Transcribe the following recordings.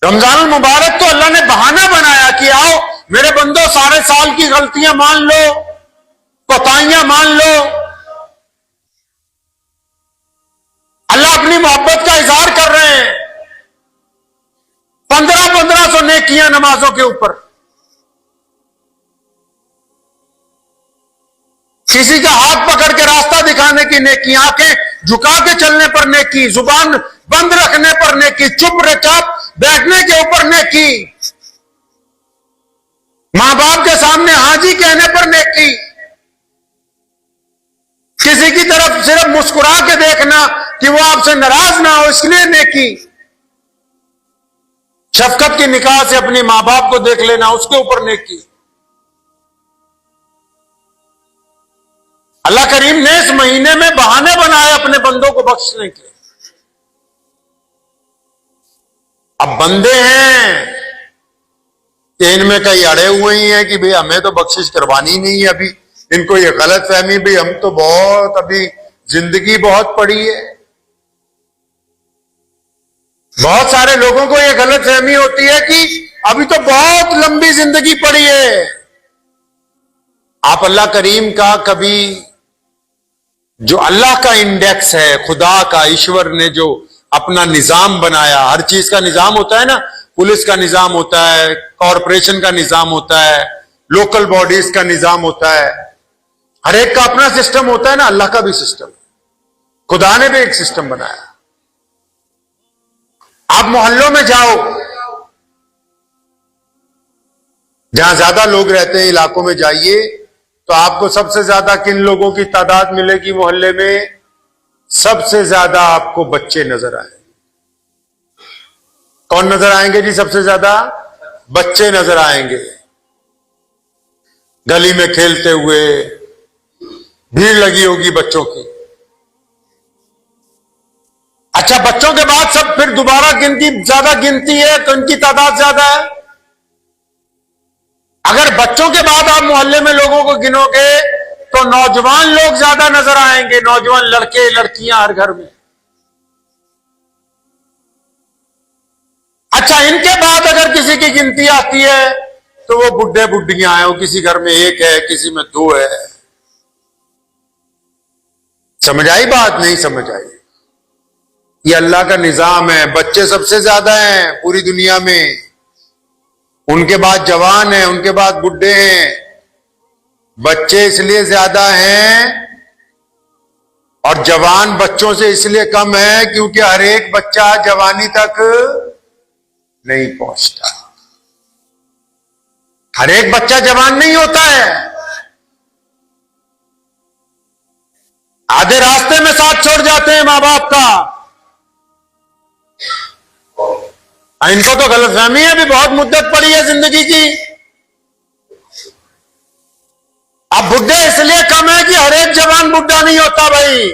रमजान मुबारक तो अल्लाह ने बहाना बनाया कि आओ मेरे बंदो, सारे साल की गलतियां मान लो, कोताहियां मान लो। अल्लाह अपनी मोहब्बत का इजहार कर रहे हैं। 1500 नेकियां नमाजों के ऊपर, किसी का हाथ पकड़ के रास्ता दिखाने की नेकी, आंखें झुका के चलने पर नेकी, जुबान बंद रखने पर नेकी, चुपचाप बैठने के ऊपर नेकी, मां बाप के सामने हाजी कहने पर नेकी, किसी की तरफ सिर्फ मुस्कुरा के देखना कि वो आपसे नाराज ना हो इसलिए नेकी, शफकत की निगाह से अपने मां बाप को देख लेना उसके ऊपर नेकी। अल्लाह करीम ने इस महीने में बहाने बनाए अपने बंदों को बख्शने के। अब बंदे हैं कि इनमें कई अड़े हुए ही हैं कि भाई हमें तो बख्शिश करवानी नहीं है, अभी इनको ये गलत फहमी भी हम तो बहुत अभी जिंदगी बहुत पड़ी है। बहुत सारे लोगों को ये गलत फहमी होती है कि अभी तो बहुत लंबी जिंदगी पड़ी है। आप अल्लाह करीम का कभी जो अल्लाह का इंडेक्स है, खुदा का, ईश्वर ने जो अपना निजाम बनाया, हर चीज का निजाम होता है ना, पुलिस का निजाम होता है, कॉरपोरेशन का निजाम होता है, लोकल बॉडीज का निजाम होता है, हर एक का अपना सिस्टम होता है ना, अल्लाह का भी सिस्टम, खुदा ने भी एक सिस्टम बनाया। आप मोहल्लों में जाओ, जहां ज्यादा लोग रहते हैं इलाकों में जाइए, तो आपको सबसे ज्यादा किन लोगों की तादाद मिलेगी मोहल्ले में? सबसे ज्यादा आपको बच्चे नजर आएंगे। कौन नजर आएंगे जी? सबसे ज्यादा बच्चे नजर आएंगे, गली में खेलते हुए, भीड़ लगी होगी बच्चों की। अच्छा, बच्चों के बाद सब फिर दोबारा ज्यादा गिनती है तो इनकी तादाद ज्यादा है। अगर बच्चों के बाद आप मोहल्ले में लोगों को गिनोगे तो नौजवान लोग ज्यादा नजर आएंगे, नौजवान लड़के लड़कियां हर घर में। अच्छा, इनके बाद अगर किसी की गिनती आती है तो वो बुढ़े बुढ़ियां हैं, वो किसी घर में एक है, किसी में दो है। समझ आई बात? नहीं समझ आई? ये अल्लाह का निजाम है। बच्चे सबसे ज्यादा हैं पूरी दुनिया में, उनके बाद जवान हैं, उनके बाद बुढ़े हैं। बच्चे इसलिए ज्यादा हैं और जवान बच्चों से इसलिए कम है क्योंकि हर एक बच्चा जवानी तक नहीं पहुंचता। हर एक बच्चा जवान नहीं होता है। आधे रास्ते में साथ छोड़ जाते हैं मां बाप का। इनको तो गलतफहमी है, भी बहुत मुद्दत पड़ी है जिंदगी की। अब बुढ़े इसलिए कम है कि हर एक जवान बुढ़ा नहीं होता भाई।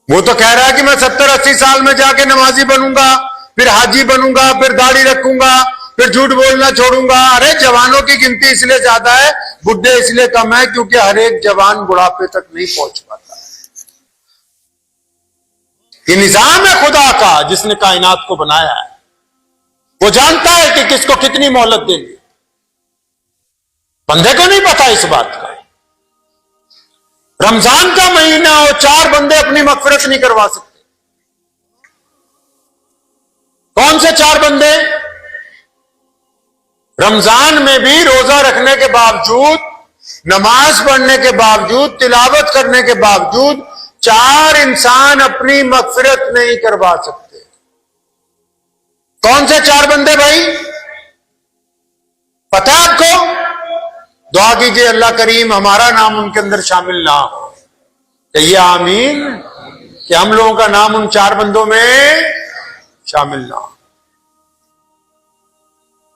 वो तो कह रहा है कि मैं 70-80 साल में जाके नमाजी बनूंगा, फिर हाजी बनूंगा, फिर दाढ़ी रखूंगा, फिर झूठ बोलना छोड़ूंगा। अरे जवानों की गिनती इसलिए ज्यादा है, बुढ़े इसलिए कम है क्योंकि हर एक जवान बुढ़ापे तक नहीं पहुंच पाता। ये निजाम है खुदा का जिसने कायनात को बनाया है। वो जानता है कि किसको कितनी मोहलत देनी। बंदे को नहीं पता इस बात का। रमजान का महीना हो, 4 बंदे अपनी मगफिरत नहीं करवा सकते। कौन से 4 बंदे? रमजान में भी रोजा रखने के बावजूद, नमाज पढ़ने के बावजूद, तिलावत करने के बावजूद 4 इंसान अपनी मगफिरत नहीं करवा सकते। कौन से 4 बंदे भाई? पता है आपको? दुआ कीजिए अल्लाह करीम हमारा नाम उनके अंदर शामिल ना हो। कहिए आमीन, कि हम लोगों का नाम उन 4 बंदों में शामिल ना हो।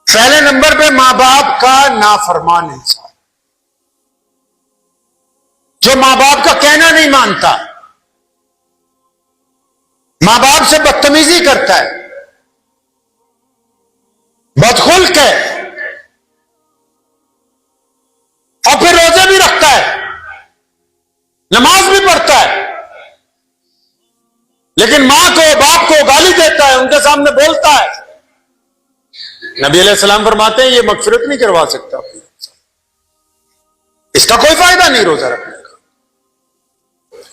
पहले नंबर पे मां बाप का नाफरमान इंसान, जो मां बाप का कहना नहीं मानता, मां बाप से बदतमीजी करता है, बदखुल्क है, और फिर रोजे भी रखता है, नमाज भी पढ़ता है, लेकिन मां को बाप को गाली देता है, उनके सामने बोलता है। नबी अलैहिस्सलाम फरमाते हैं ये मगफिरत नहीं करवा सकता, इसका कोई फायदा नहीं रोजा रखने का,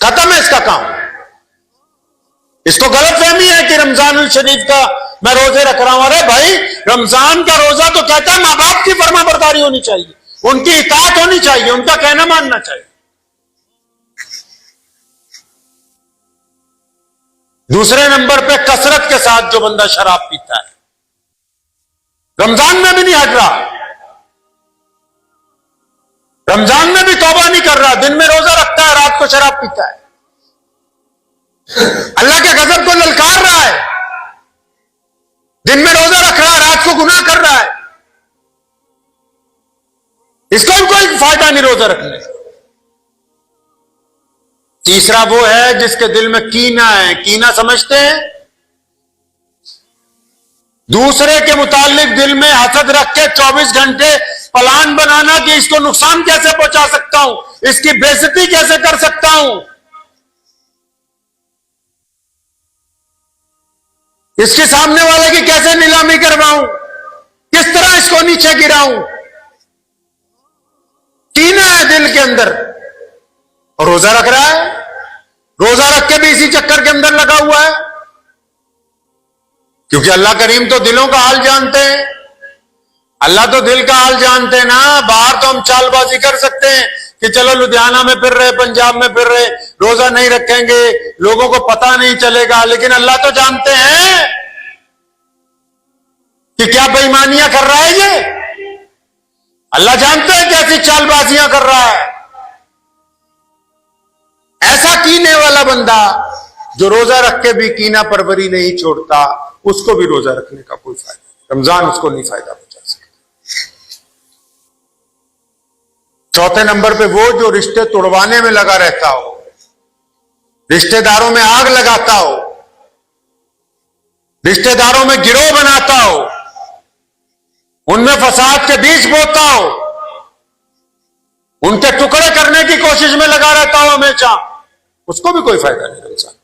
खत्म है इसका काम। इसको गलतफहमी है कि रमजान शरीफ का मैं रोजे रख रहा हूं। अरे भाई, रमजान का रोजा तो कहता है मां बाप की फरमाबरदारी होनी चाहिए, उनकी इताअत होनी चाहिए, उनका कहना मानना चाहिए। दूसरे नंबर पे कसरत के साथ जो बंदा शराब पीता है, रमजान में भी नहीं हट रहा, रमजान में भी तौबा नहीं कर रहा, दिन में रोजा रखता है, रात को शराब पीता है, अल्लाह के गजब को ललकार रहा है, दिन में रोजा रख रहा है, रात को गुनाह कर रहा है, इसका भी कोई फायदा नहीं रोजा रखने का। तीसरा वो है जिसके दिल में कीना है। कीना समझते हैं? दूसरे के मुतालिक दिल में हसद रख के 24 घंटे प्लान बनाना कि इसको नुकसान कैसे पहुंचा सकता हूं, इसकी बेइज्जती कैसे कर सकता हूं, इसके सामने वाले की कैसे नीलामी करवाऊं, किस तरह इसको नीचे गिराऊं। कीना है दिल के अंदर, और रोजा रख रहा है, रोजा रख के भी इसी चक्कर के अंदर लगा हुआ है। क्योंकि अल्लाह करीम तो दिलों का हाल जानते हैं, अल्लाह तो दिल का हाल जानते हैं ना। बाहर तो हम चालबाजी कर सकते हैं कि चलो लुधियाना में फिर रहे, पंजाब में फिर रहे, रोजा नहीं रखेंगे, लोगों को पता नहीं चलेगा, लेकिन अल्लाह तो जानते हैं कि क्या बेईमानियां कर रहा है ये। अल्लाह जानते हैं कैसी चालबाजियां कर रहा है। ऐसा कीने वाला बंदा जो रोजा रख के भी कीना परवरी नहीं छोड़ता, उसको भी रोजा रखने का कोई फायदा नहीं, रमजान उसको नहीं फायदा पहुंचा सकता। चौथे नंबर पे वो जो रिश्ते तोड़वाने में लगा रहता हो, रिश्तेदारों में आग लगाता हो, रिश्तेदारों में गिरोह बनाता हो, उनमें फसाद के बीज बोता हो, उनके टुकड़े करने की कोशिश में लगा रहता हो हमेशा, उसको भी कोई फायदा नहीं रमजान का।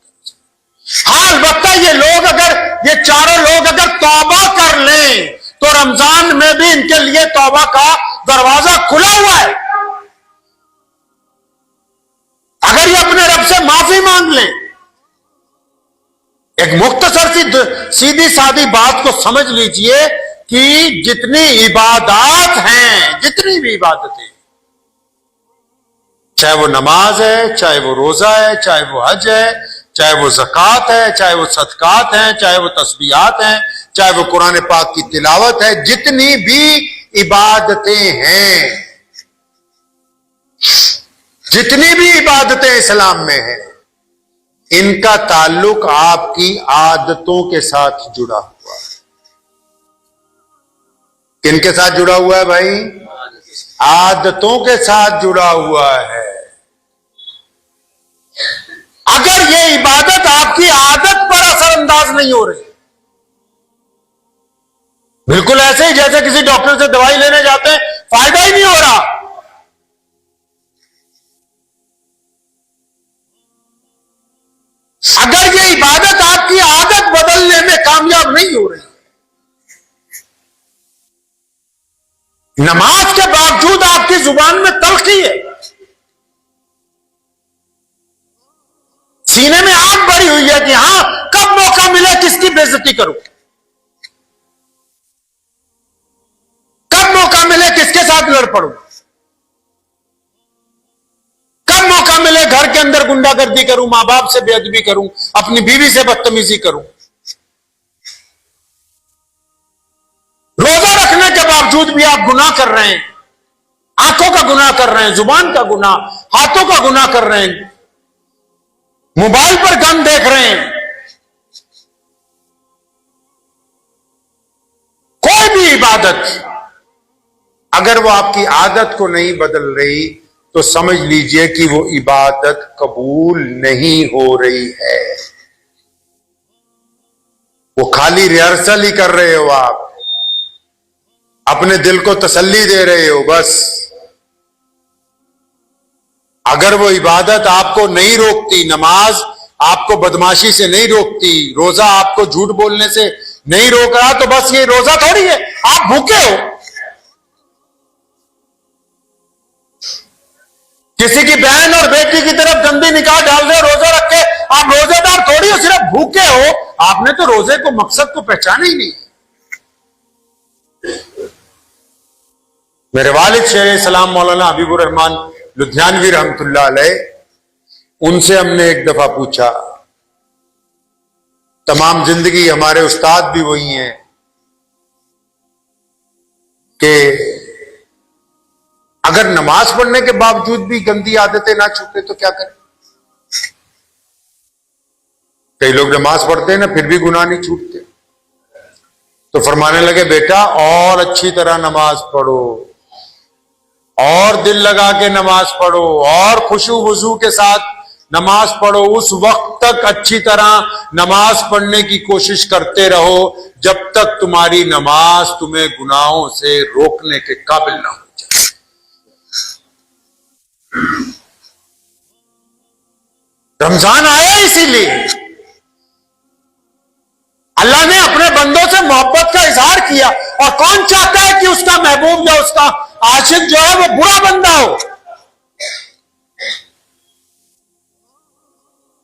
हाँ, अलबत्ता ये लोग अगर, ये चारों लोग अगर तौबा कर लें तो रमजान में भी इनके लिए तौबा का दरवाजा खुला हुआ है। अगर ये अपने रब से माफी मांग लें, एक मुख्तसर सी सीधी सादी बात को समझ लीजिए कि जितनी इबादत हैं, जितनी भी इबादतें, चाहे वो नमाज है, चाहे वो रोजा है, चाहे वो हज है, चाहे वो ज़कात है, चाहे वो सदकात हैं, चाहे वो तस्बीहात हैं, चाहे वो कुरान पाक की तिलावत है, जितनी भी इबादतें हैं, जितनी भी इबादतें इस्लाम में हैं, इनका ताल्लुक आपकी आदतों के साथ जुड़ा हुआ है। किनके साथ जुड़ा हुआ है भाई? आदतों के साथ जुड़ा हुआ है। अगर ये इबादत आपकी आदत पर असरअंदाज नहीं हो रही, बिल्कुल ऐसे ही जैसे किसी डॉक्टर से दवाई लेने जाते हैं, फायदा ही नहीं हो रहा, अगर ये इबादत आपकी आदत बदलने में कामयाब नहीं हो रही, नमाज के बावजूद आपकी जुबान में तल्खी है, सीने में आग भरी हुई है कि हां, कब मौका मिले किसकी बेइज्जती करूं, कब मौका मिले किसके साथ लड़ पड़ूं, कब मौका मिले घर के अंदर गुंडागर्दी करूं, मां बाप से बेअदबी करूं, अपनी बीवी से बदतमीजी करूं। रोजा रखने के बावजूद भी आप गुनाह कर रहे हैं, आंखों का गुनाह कर रहे हैं, जुबान का गुनाह, हाथों का गुनाह कर रहे हैं, मोबाइल पर गन देख रहे हैं। कोई भी इबादत अगर वो आपकी आदत को नहीं बदल रही तो समझ लीजिए कि वो इबादत कबूल नहीं हो रही है। वो खाली रिहर्सल ही कर रहे हो, आप अपने दिल को तसल्ली दे रहे हो बस। अगर वो इबादत आपको नहीं रोकती, नमाज आपको बदमाशी से नहीं रोकती, रोजा आपको झूठ बोलने से नहीं रोक रहा, तो बस ये रोजा थोड़ी है, आप भूखे हो। किसी की बहन और बेटी की तरफ गंदी निगाह डाल रहे रोजा रख के, आप रोजेदार थोड़ी हो, सिर्फ भूखे हो। आपने तो रोजे को मकसद को पहचाना ही नहीं। मेरे वालिद शेर सलाम मौलाना हबीबुर रहमान लुधियानवी रहमतुल्लाह अलैह, उनसे हमने एक दफा पूछा, तमाम जिंदगी हमारे उस्ताद भी वही हैं, कि अगर नमाज पढ़ने के बावजूद भी गंदी आदतें ना छूटे तो क्या करें। कई लोग नमाज पढ़ते हैं ना, फिर भी गुनाह नहीं छूटते। तो फरमाने लगे, बेटा और अच्छी तरह नमाज पढ़ो, और दिल लगा के नमाज पढ़ो, और खुशू वजू के साथ नमाज पढ़ो। उस वक्त तक अच्छी तरह नमाज पढ़ने की कोशिश करते रहो जब तक तुम्हारी नमाज तुम्हें गुनाहों से रोकने के काबिल ना हो जाए। रमजान आया इसीलिए, अल्लाह ने अपने बंदों से मोहब्बत का इजहार किया। और कौन चाहता है कि उसका महबूब या उसका आशिक जो है वो बुरा बंदा हो।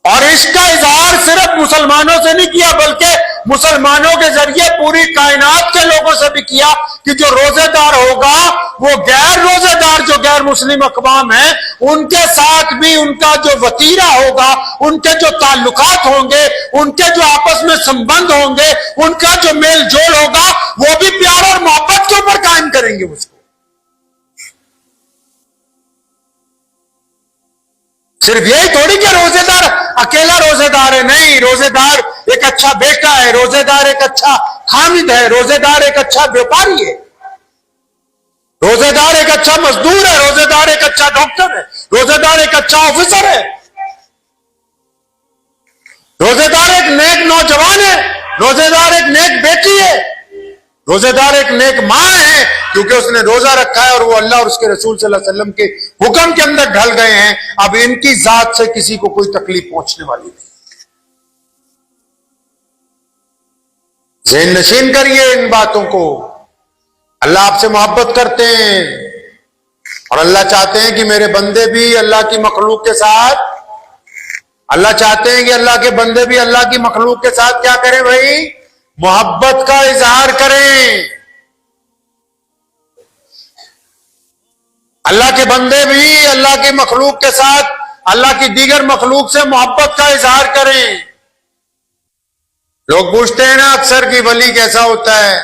और इसका इजहार सिर्फ मुसलमानों से नहीं किया, बल्कि मुसलमानों के जरिए पूरी कायनात के लोगों से भी किया कि जो रोजेदार होगा वो गैर रोजेदार जो गैर मुस्लिम अक़वाम है उनके साथ भी उनका जो वतीरा होगा, उनके जो ताल्लुकात होंगे, उनके जो आपस में संबंध होंगे, उनका जो मेल जोल होगा, वो भी प्यार और मोहब्बत के ऊपर कायम करेंगे उसको। सिर्फ यही थोड़ी कि रोजेदार अकेला रोजेदार है, नहीं, रोजेदार एक अच्छा बेटा है, रोजेदार एक अच्छा खामिद है, रोजेदार एक अच्छा व्यापारी है, रोजेदार एक अच्छा मजदूर है, रोजेदार एक अच्छा डॉक्टर है, रोजेदार एक अच्छा ऑफिसर है, रोजेदार एक नेक नौजवान है, रोजेदार एक नेक बेटी है, रोजेदार एक नेक मां है, क्योंकि उसने रोजा रखा है और वो अल्लाह और उसके रसूल सल्लल्लाहु अलैहि वसल्लम के हुक्म के अंदर ढल गए हैं। अब इनकी जात से किसी को कोई तकलीफ पहुंचने वाली नहीं। ज़हन नशीन करिए इन बातों को। अल्लाह आपसे मोहब्बत करते हैं और अल्लाह चाहते हैं कि मेरे बंदे भी अल्लाह की मखलूक के साथ, अल्लाह चाहते हैं कि अल्लाह के बंदे भी अल्लाह की मखलूक के साथ क्या करें भाई, मोहब्बत का इजहार करें। अल्लाह के बंदे भी अल्लाह की मखलूक के साथ अल्लाह की दीगर मखलूक से मोहब्बत का इजहार करें। लोग पूछते हैं ना अक्सर कि वली कैसा होता है,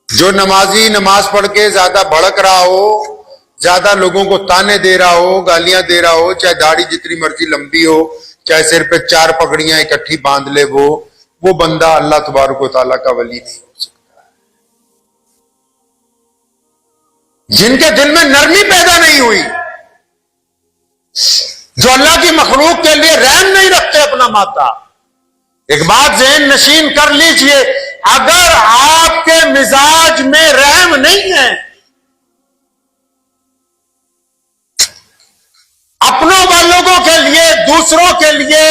जो नमाजी नमाज पढ़ के ज्यादा भड़क रहा हो, ज्यादा लोगों को ताने दे रहा हो, गालियां दे रहा हो, चाहे दाढ़ी जितनी मर्जी लंबी हो, चाहे सिर पे 4 पगड़ियां इकट्ठी बांध ले, वो बंदा अल्लाह तबारक व तआला का वली नहीं हो सकता। जिनके दिल में नरमी पैदा नहीं हुई, जो अल्लाह की मखलूक के लिए रहम नहीं रखते अपना माता। एक बात ज़हन नशीन कर लीजिए, अगर आपके मिजाज में रहम नहीं है, अपनों वालों के लिए, दूसरों के लिए,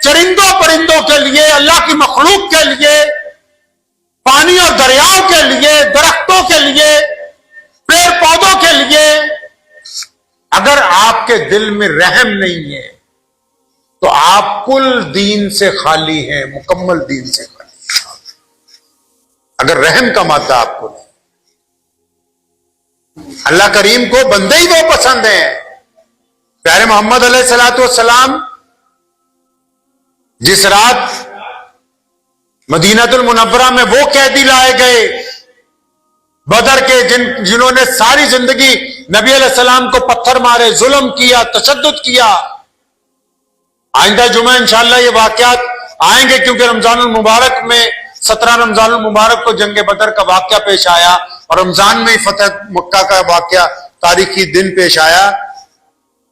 चरिंदों परिंदों के लिए, अल्लाह की मखलूक के लिए, पानी और दरियाओं के लिए, दरख्तों के लिए, पेड़ पौधों के लिए, अगर आपके दिल में रहम नहीं है तो आप कुल दीन से खाली हैं, मुकम्मल दीन से खाली हैं। अगर रहम का मादा आपको नहीं, अल्लाह करीम को बंदे ही वो पसंद हैं। प्यारे मोहम्मद अलैहिस्सलातु वस्सलाम जिस रात मदीनातुल मुनव्वरा में वो कैदी लाए गए बदर के, जिन्होंने सारी जिंदगी नबी अलैहिस्सलाम को पत्थर मारे, जुल्म किया, तशद्दुद किया। आइंदा जुमा इंशाअल्लाह ये वाकयात आएंगे, क्योंकि रमजानुल मुबारक में 17 रमजानुल मुबारक को जंग बदर का वाकया पेश आया और रमजान में ही फतह मक्का का वाकया तारीखी दिन पेश आया।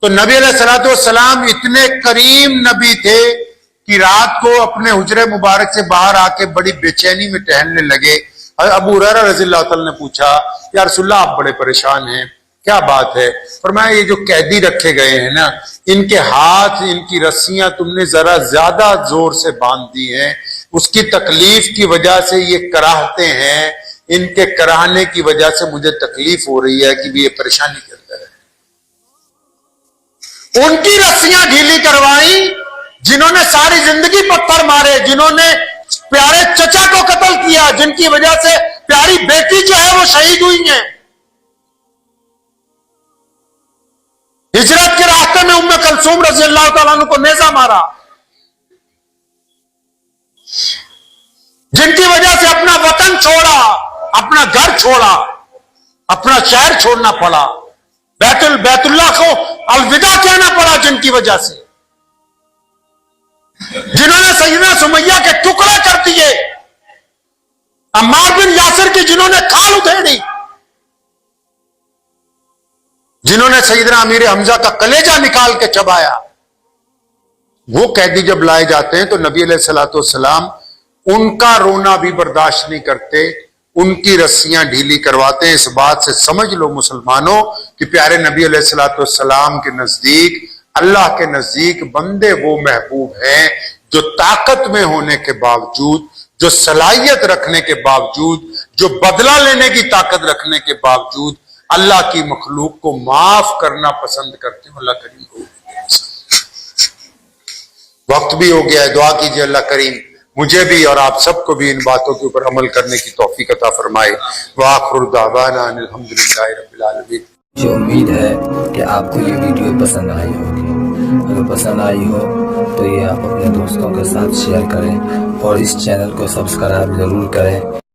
तो नबी अलैहिस्सलातु वस्सलाम इतने करीम नबी थे कि रात को अपने हुजरे मुबारक से बाहर आके बड़ी बेचैनी में टहलने लगे। अबू हुरैरा रज़ियल्लाहु अन्हु ने पूछा, या रसूलल्लाह आप बड़े परेशान हैं, क्या बात है। फरमाया ये जो कैदी रखे गए हैं ना, इनके हाथ, इनकी रस्सियां तुमने जरा ज्यादा जोर से बांध दी हैं, उसकी तकलीफ की वजह से ये कराहते हैं, इनके कराहने की वजह से मुझे तकलीफ हो रही है कि भी ये परेशानी के अंदर है। उनकी रस्सियां ढीली करवाई जिन्होंने सारी जिंदगी पत्थर मारे, जिन्होंने प्यारे चचा को कत्ल किया, जिनकी वजह से प्यारी बेटी जो है वो शहीद हुई है। हिजरत के रास्ते में उम्मे कलसूम रज़ी अल्लाह तआला अन्हा को नेजा मारा, जिनकी वजह से अपना वतन छोड़ा, अपना घर छोड़ा, अपना शहर छोड़ना पड़ा, बैतुल्लाह को अलविदा कहना पड़ा, जिनकी वजह से, जिन्होंने सैयदना सुमैया के टुकड़े कर दिए, अम्मार बिन यासिर की जिन्होंने खाल उधेड़ी, जिन्होंने सैयदना अमीर हमजा का कलेजा निकाल के चबाया। वो कैदी जब लाए जाते हैं तो नबी अलैहिस्सलातु वस्सलाम उनका रोना भी बर्दाश्त नहीं करते, उनकी रस्सियां ढीली करवाते हैं। इस बात से समझ लो मुसलमानों कि प्यारे नबी अलैहिस्सलातु वस्सलाम के नजदीक, अल्लाह के नजदीक बंदे वो महबूब हैं जो ताकत में होने के बावजूद, जो सलाहियत रखने के बावजूद, जो बदला लेने की ताकत रखने के बावजूद अल्लाह की मखलूक को माफ करना पसंद करते हैं। अल्लाह करीम को वक्त भी हो गया है, दुआ कीजिए अल्लाह करीम मुझे भी और आप सबको भी इन बातों के ऊपर अमल करने की तौफीक अता फरमाए। व आखिरु दावाना अनिल हम्दुलिल्लाहि रब्बिल आलमीन। मुझे उम्मीद है कि आपको ये वीडियो पसंद आई होगी। अगर पसंद आई हो तो ये आप अपने दोस्तों के साथ शेयर करें और इस चैनल को सब्सक्राइब जरूर करें।